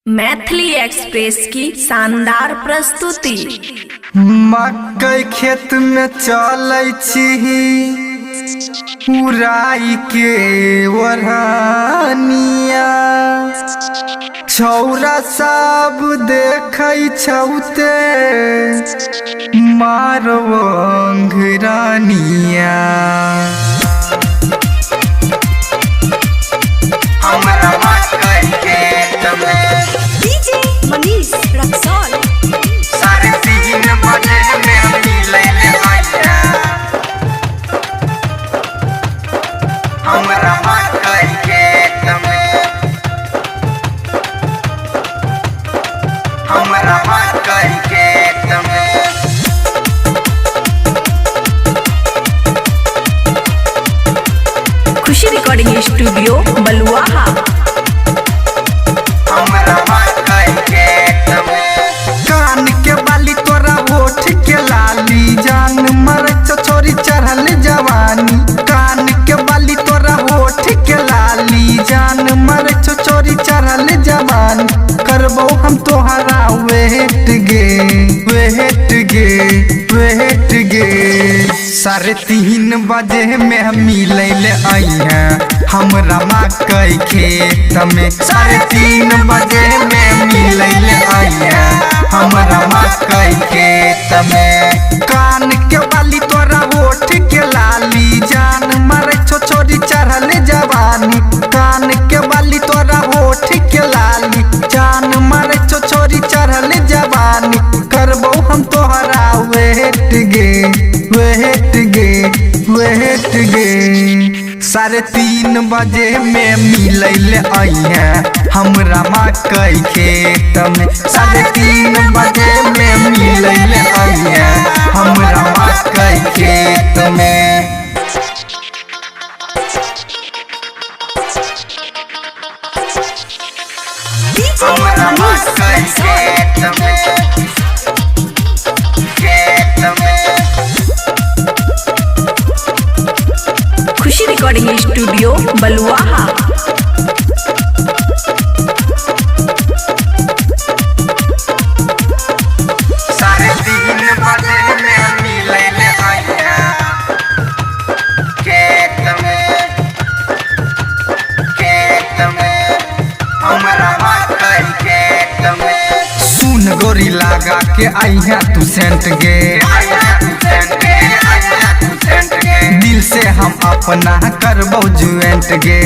Maithili express की शानदार प्रस्तुति। मकई खेत में चलै छी उड़ाई के ओढ़निया, छौरा सब देखै छौते मारो अंगरानिया। हमरा मकई खेत में डीजे मनीष रक्सौल साढ़े 3 बजे में मिलै ले आइया। हमरा मकई खेत में, हमरा मकई खेत में खुशी रिकॉर्डिंग स्टूडियो बलुआहा। हमरा मकई खेत में कान के बाली तोरा होठ के लाली, जान मर छोरी चढ़ल जवानी। कान के बाली तोरा होठ के लाली, जान मर छोरी चढ़ल जवानी। करबो हम तोहरा वेट गे वेट गे वेट गे। 3:30 बजे में मिलै ले आइया हमरा मकई खेत में। 3:30 बजे में मिलै ले आइया हमरा मकई खेत में। कान के बाली तोरा होठ के लाली, जान मारे छोरी चढ़ल जवानी। कान के बाली तोरा होठ के लाली, जान मारे छोरी चढ़ल जवानी। करबो हम तोहरा वेट गे वेट गे वेट गे। 3:30 बजे में मिलै ले आइया हमरा मकई खेत में। 3:30 बजे में मिलै ले आइया हमरा मकई खेत में। हमरा मकई खेत में खेत में। खुशी रिकॉर्डिंग स्टूडियो बलुआहा। 3:30 बजे में मिलै ले आइया खेत में खेत में। हमरा मकई खेत में सुन गोरी लगा के आइया तू सेंट गे, दिल से हम अपना करबो जुएंट गे।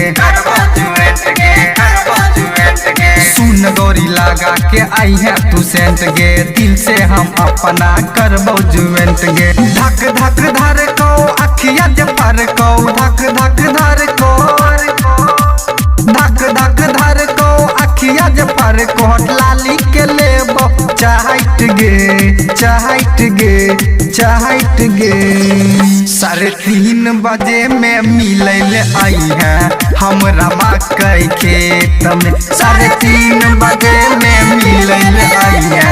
सुन गोरी लगा के आइया तू सेंट गे, दिल से हम अपना करबो जुएंट गे। धक धक धर को अखिया जे पर को, धक धक धर को धक धक धर को अखिया जे पर को। लाली के लेबो चाहत गे चाहत गे चाहत गे। 3:30 बजे में मिलै ले आइया हमरा मकई खेत में। 3:30 बजे में मिलै ले आइया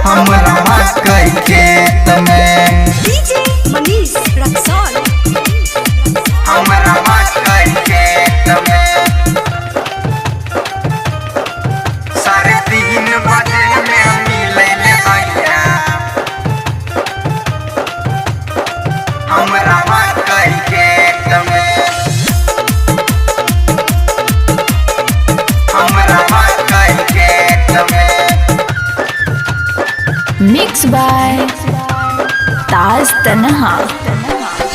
हमरा मकई खेत में। डीजे मनीष रक्सौल हमरा मकई खेत में 3:30 बजे में मिलै ले आइया हमरा मकई खेत में। हमरा मकई खेत में मिक्स बाय ताज तनहा।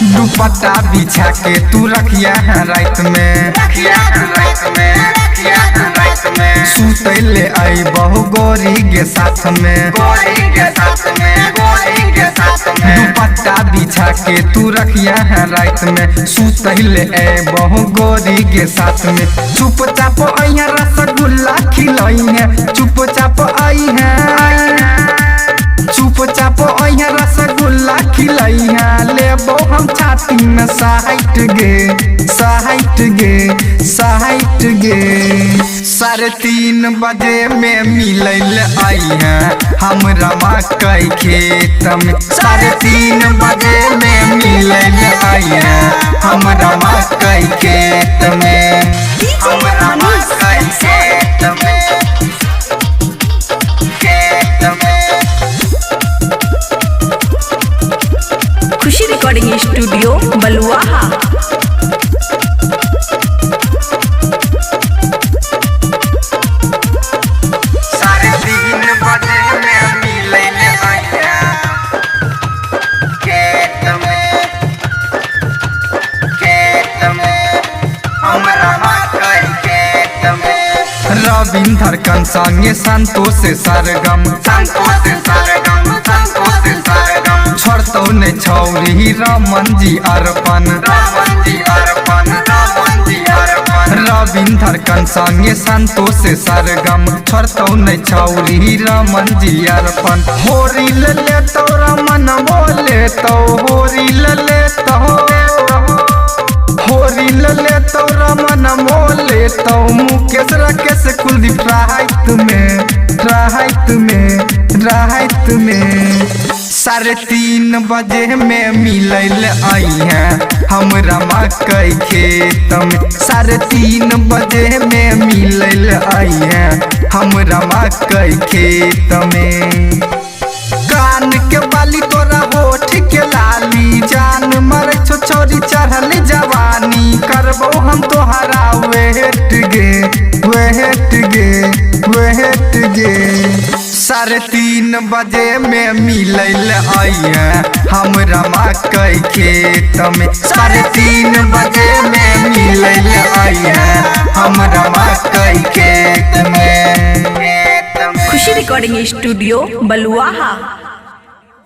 दुपट्टा बिछा के तू रखिया है रात में, रखिया है रात में, रखिया है रात में। सुतै ले आई बहु गोरी के साथ में, गोरी के साथ में, गोरी के साथ में। दुपट्टा बिछा के तू रखिया है रात में, सुतै ले आई बहु गोरी के साथ में। चुपचाप आइया रसगुल्ला खिलाई है, चुपचाप आई है चुपचाप आइया रसगुल्ला खिलाई है। लेबो हम छाती में साइट गे साइट गे साइट गे। 3:30 बजे में मिलै ले आइया हमरा मकई खेत में। 3:30 बजे में मिलै ले आइया हमरा मकई खेत में। हमरा मकई खेत में रिकॉर्डिंग स्टूडियो बलुआहा। साढ़े 3 बजे में मिले ले आया खेत में हमरा मकई खेत में। रविंदर कन संगे संतोष सरगम छोड़तौ ने छौरी रमन जी अर्पण। रविंदर कन संगे संतोष सरगम छोड़तौ ने छौरी रमन जी अर्पण। होरी ले तो रमन बोले तो होरी ले तो होरी ले तो रमन बोले तो मुकेश राकेश कुलदीप राहत में 3:30 बजे में मिलल आई है हमरा मकई खेत में। 3:30 बजे में मिलल आई है हमरा मकई खेत में। कान के बाली तोरा होठ के लाली जान मर छोरी चढ़ल जवानी करबो हम तोहरा वेट गे 3:30 बजे में मिलल आई है हमरा मकई खेत में। 3:30 बजे में मिलल आई है हमरा मकई खेत में। खुशी रिकॉर्डिंग स्टूडियो बलुआहा।